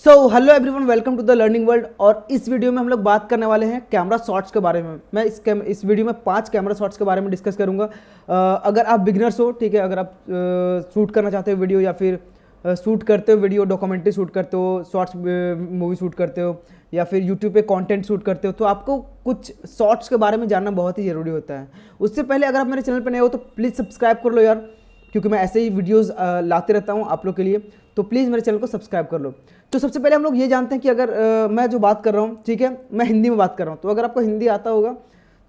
So hello everyone, welcome to the learning world. और इस video में हम लोग बात करने वाले हैं कैमरा शॉट्स के बारे में। मैं इस वीडियो में 5 कैमरा शॉट्स के बारे में डिस्कस करूंगा। अगर आप बिगिनर्स हो, ठीक है, अगर आप शूट करना चाहते हो वीडियो, या फिर शूट करते हो वीडियो, डॉक्यूमेंट्री शूट करते हो, शॉर्ट्स मूवी शूट करते हो, या फिर यूट्यूब पे कंटेंट शूट करते हो, तो आपको कुछ शॉर्ट्स के बारे में जानना बहुत ही ज़रूरी होता है। उससे पहले अगर आप मेरे चैनल पर नए हो तो प्लीज़ सब्सक्राइब कर लो यार, क्योंकि मैं ऐसे ही वीडियोज़ लाते रहता हूँ आप लोग के लिए। तो प्लीज़ मेरे चैनल को सब्सक्राइब कर लो। तो सबसे पहले हम लोग ये जानते हैं कि अगर मैं जो बात कर रहा हूँ, ठीक है, मैं हिंदी में बात कर रहा हूँ, तो अगर आपको हिंदी आता होगा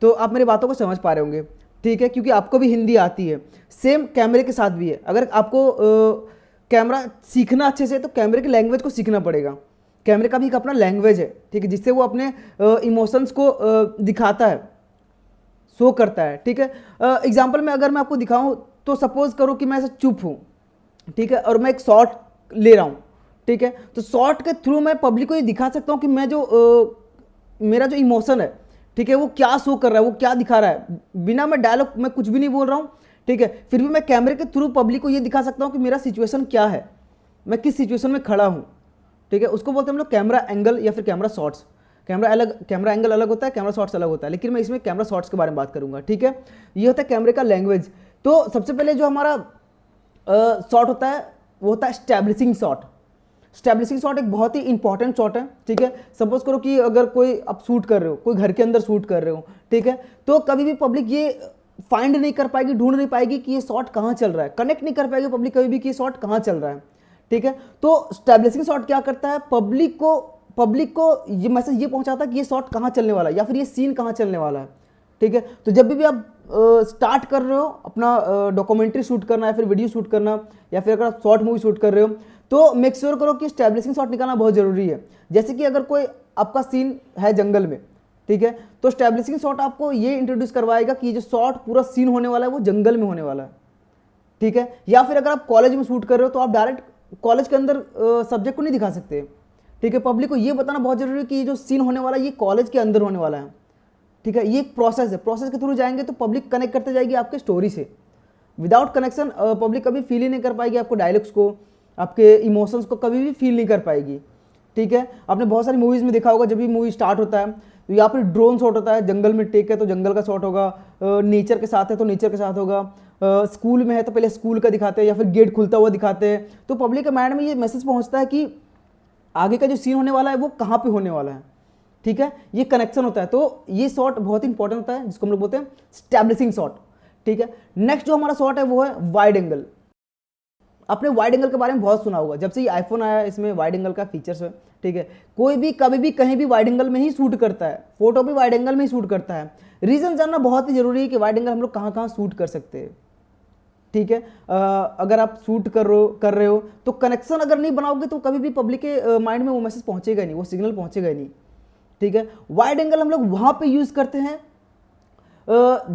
तो आप मेरी बातों को समझ पा रहे होंगे, ठीक है, क्योंकि आपको भी हिंदी आती है। सेम कैमरे के साथ भी है। अगर आपको कैमरा सीखना अच्छे से, तो कैमरे की लैंग्वेज को सीखना पड़ेगा। कैमरे का भी एक अपना लैंग्वेज है, ठीक है, जिससे वो अपने इमोशंस को दिखाता है, शो करता है, ठीक है। एग्जाम्पल में अगर मैं आपको दिखाऊँ तो सपोज करो कि मैं ऐसे चुप हूँ, ठीक है, और मैं एक शॉट ले रहा हूँ, ठीक है, तो शॉट के थ्रू मैं पब्लिक को ये दिखा सकता हूँ कि मैं जो मेरा जो इमोशन है, ठीक है, वो क्या शो कर रहा है, वो क्या दिखा रहा है। बिना मैं डायलॉग में कुछ भी नहीं बोल रहा हूँ, ठीक है, फिर भी मैं कैमरे के थ्रू पब्लिक को ये दिखा सकता हूँ कि मेरा सिचुएशन क्या है, मैं किस सिचुएशन में खड़ा हूँ, ठीक है। उसको बोलते हैं हम लोग कैमरा एंगल या फिर कैमरा शॉट्स। कैमरा एंगल अलग होता है, कैमरा शॉट्स अलग होता है, लेकिन मैं इसमें कैमरा शॉट्स के बारे में बात करूंगा, ठीक है। ये होता है कैमरे का लैंग्वेज। तो सबसे पहले जो हमारा शॉट होता है वो होता है स्टैब्लिशिंग शॉट। स्टैब्लिशिंग शॉट एक बहुत ही इंपॉर्टेंट शॉट है, ठीक है। सपोज करो कि अगर कोई आप शूट कर रहे हो, कोई घर के अंदर शूट कर रहे हो, ठीक है, तो कभी भी पब्लिक ये फाइंड नहीं कर पाएगी, ढूंढ नहीं पाएगी कि ये शॉट कहाँ चल रहा है, कनेक्ट नहीं कर पाएगी पब्लिक कभी भी कि ये शॉट कहाँ चल रहा है, ठीक है। तो स्टैब्लिशिंग शॉट क्या करता है, पब्लिक को ये मैसेज ये पहुंचाता है कि ये शॉट कहाँ चलने वाला है, या फिर ये सीन कहाँ चलने वाला है, ठीक है। तो जब भी आप स्टार्ट कर रहे हो अपना डॉक्यूमेंट्री शूट करना, या फिर वीडियो शूट करना, या फिर अगर आप शॉर्ट मूवी शूट कर रहे हो, तो मेक श्योर करो कि स्टैब्लिशिंग शॉट निकालना बहुत जरूरी है। जैसे कि अगर कोई आपका सीन है जंगल में, ठीक है, तो स्टैब्लिशिंग शॉट आपको ये इंट्रोड्यूस करवाएगा कि जो शॉट पूरा सीन होने वाला है वो जंगल में होने वाला है, ठीक है। या फिर अगर आप कॉलेज में शूट कर रहे हो तो आप डायरेक्ट कॉलेज के अंदर सब्जेक्ट को नहीं दिखा सकते, ठीक है। पब्लिक को ये बताना बहुत जरूरी है कि ये जो सीन होने वाला है ये कॉलेज के अंदर होने वाला है, ठीक है। ये एक प्रोसेस है, प्रोसेस के थ्रू जाएंगे तो पब्लिक कनेक्ट करते जाएगी आपके स्टोरी से। विदाउट कनेक्शन पब्लिक कभी फील ही नहीं कर पाएगी आपको डायलॉग्स को, आपके इमोशंस को कभी भी फील नहीं कर पाएगी, ठीक है। आपने बहुत सारी मूवीज़ में देखा होगा, जब भी मूवी स्टार्ट होता है तो यहाँ पर ड्रोन शॉट होता है, जंगल में टेक है तो जंगल का शॉट होगा, नेचर के साथ है तो नेचर के साथ होगा, स्कूल में है तो पहले स्कूल का दिखाते हैं, या फिर गेट खुलता हुआ दिखाते हैं। तो पब्लिक के माइंड में ये मैसेज पहुँचता है कि आगे का जो सीन होने वाला है वो कहाँ पर होने वाला है, ठीक है। ये कनेक्शन होता है। तो ये शॉट बहुत इंपॉर्टेंट होता है, जिसको हम लोग बोलते हैं स्टैब्लिशिंग शॉट, ठीक है। नेक्स्ट जो हमारा शॉट है वो है वाइड एंगल। आपने वाइड एंगल के बारे में बहुत सुना होगा, जब से ये आईफोन आया इसमें वाइड एंगल का फीचर्स है, ठीक है। कोई भी कभी भी कहीं भी वाइड एंगल में ही शूट करता है, फोटो भी वाइड एंगल में ही शूट करता है। रीजन जानना बहुत ही जरूरी है कि वाइड एंगल हम लोग कहाँ कहाँ शूट कर सकते हैं, ठीक है। अगर आप शूट कर रहे हो तो कनेक्शन अगर नहीं बनाओगे तो कभी भी पब्लिक के माइंड में वो मैसेज पहुंचेगा नहीं, वो सिग्नल पहुंचेगा नहीं, ठीक है। वाइड एंगल हम लोग वहां पे यूज करते हैं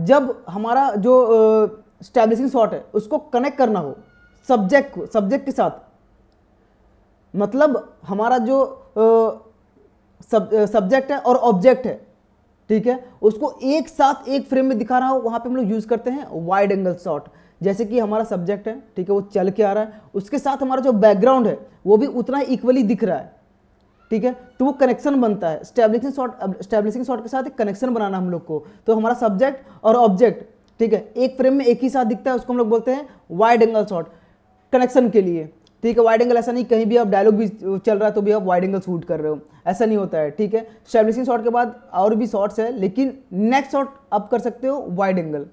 जब हमारा जो स्टैब्लिशिंग शॉट है उसको कनेक्ट करना हो सब्जेक्ट के साथ। मतलब हमारा जो सब्जेक्ट है और ऑब्जेक्ट है, ठीक है, उसको एक साथ एक फ्रेम में दिखा रहा हो, वहां पे हम लोग यूज करते हैं वाइड एंगल शॉट। जैसे कि हमारा सब्जेक्ट है, ठीक है, वो चल के आ रहा है, उसके साथ हमारा जो बैकग्राउंड है वो भी उतना ही इक्वली दिख रहा है, ठीक है, तो वो कनेक्शन बनता है। स्टैब्लिशिंग शॉट के साथ एक कनेक्शन बनाना हम लोग को। तो हमारा सब्जेक्ट और ऑब्जेक्ट, ठीक है, एक फ्रेम में एक ही साथ दिखता है, उसको हम लोग बोलते हैं वाइड एंगल शॉट, कनेक्शन के लिए, ठीक है। वाइड एंगल ऐसा नहीं कहीं भी आप डायलॉग भी चल रहा है तो भी आप वाइड एंगल शूट कर रहे हो, ऐसा नहीं होता है, ठीक है। स्टैब्लिशिंग शॉट के बाद और भी शॉट्स है, लेकिन नेक्स्ट शॉट आप कर सकते हो वाइड एंगल।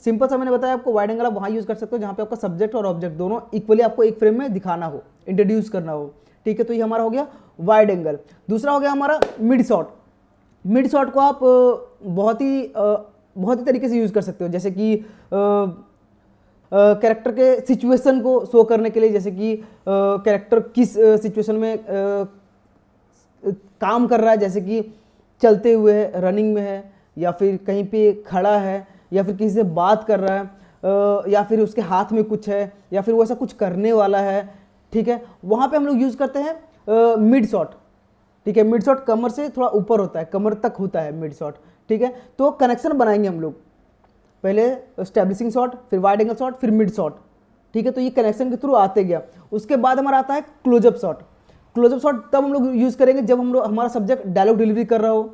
सिंपल सा मैंने बताया आपको, वाइड एंगल आप वहाँ यूज कर सकते हो जहाँ पे आपका सब्जेक्ट और ऑब्जेक्ट दोनों इक्वली आपको एक फ्रेम में दिखाना हो, इंट्रोड्यूस करना हो, ठीक है। तो ये हमारा हो गया वाइड एंगल। दूसरा हो गया हमारा मिड शॉट। मिड शॉट को आप बहुत ही तरीके से यूज कर सकते हो, जैसे कि कैरेक्टर के सिचुएशन को शो करने के लिए, जैसे कि कैरेक्टर किस सिचुएशन में काम कर रहा है, जैसे कि चलते हुए है, रनिंग में है, या फिर कहीं पे खड़ा है, या फिर किसी से बात कर रहा है, या फिर उसके हाथ में कुछ है, या फिर वो ऐसा कुछ करने वाला है, ठीक है। वहाँ पे हम लोग यूज़ करते हैं मिड शॉट, ठीक है। मिड शॉट कमर से थोड़ा ऊपर होता है, कमर तक होता है मिड शॉट, ठीक है। तो कनेक्शन बनाएंगे हम लोग, पहले स्टैब्लिशिंग शॉट, फिर वाइड एंगल शॉट, फिर मिड शॉट, ठीक है। तो ये कनेक्शन के थ्रू आते गया। उसके बाद हमारा आता है क्लोजअप शॉट। क्लोजअप शॉट तब हम लोग यूज़ करेंगे जब हम लोग हमारा सब्जेक्ट डायलॉग डिलीवरी कर रहा हो,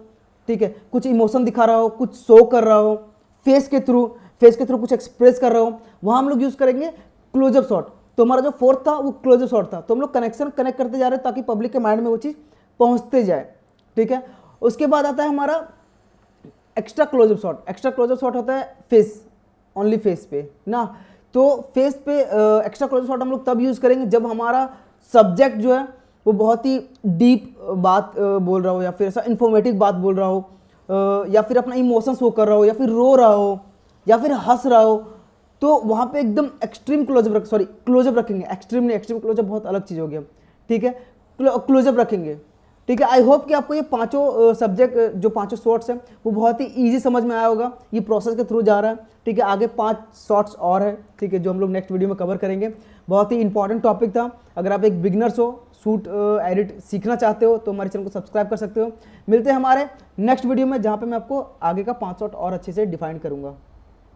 ठीक है, कुछ इमोशन दिखा रहा हो, कुछ शो कर रहा हो, फेस के थ्रू कुछ एक्सप्रेस कर रहा हो, वहाँ हम लोग यूज़ करेंगे क्लोजअप शॉट। तो हमारा जो फोर्थ था वो क्लोजअप शॉट था। तो हम लोग कनेक्ट करते जा रहे हैं ताकि पब्लिक के माइंड में वो चीज़ पहुँचते जाए, ठीक है। उसके बाद आता है हमारा extra closeup shot. Extra closeup shot होता है फेस, ओनली फेस पे ना। तो फेस पे एक्स्ट्रा क्लोजअप शॉट हम लोग तब यूज़ करेंगे जब हमारा सब्जेक्ट जो है वो बहुत ही डीप बात बोल रहा हो, या फिर ऐसा इन्फॉर्मेटिव बात बोल रहा हो, या फिर अपना इमोशन शो कर रहा हो, या फिर रो रहा हो, या फिर हंस रहा हो। तो वहाँ पे एकदम एक्सट्रीम क्लोजअप रखेंगे। एक्सट्रीम नहीं, एक्सट्रीम क्लोजअप बहुत अलग चीज़ हो गया, ठीक है। क्लोजअप रखेंगे, ठीक है। आई होप कि आपको ये पांचों सब्जेक्ट जो पांचों शॉर्ट्स हैं वो बहुत ही इजी समझ में आया होगा। ये प्रोसेस के थ्रू जा रहा है, ठीक है। आगे 5 शॉर्ट्स और है, ठीक है, जो हम लोग नेक्स्ट वीडियो में कवर करेंगे। बहुत ही इंपॉर्टेंट टॉपिक था। अगर आप एक बिगनर्स हो, शूट एडिट सीखना चाहते हो, तो हमारे चैनल को सब्सक्राइब कर सकते हो। मिलते हैं हमारे नेक्स्ट वीडियो में, जहाँ पे मैं आपको आगे का 5 शॉट और अच्छे से डिफाइन करूँगा।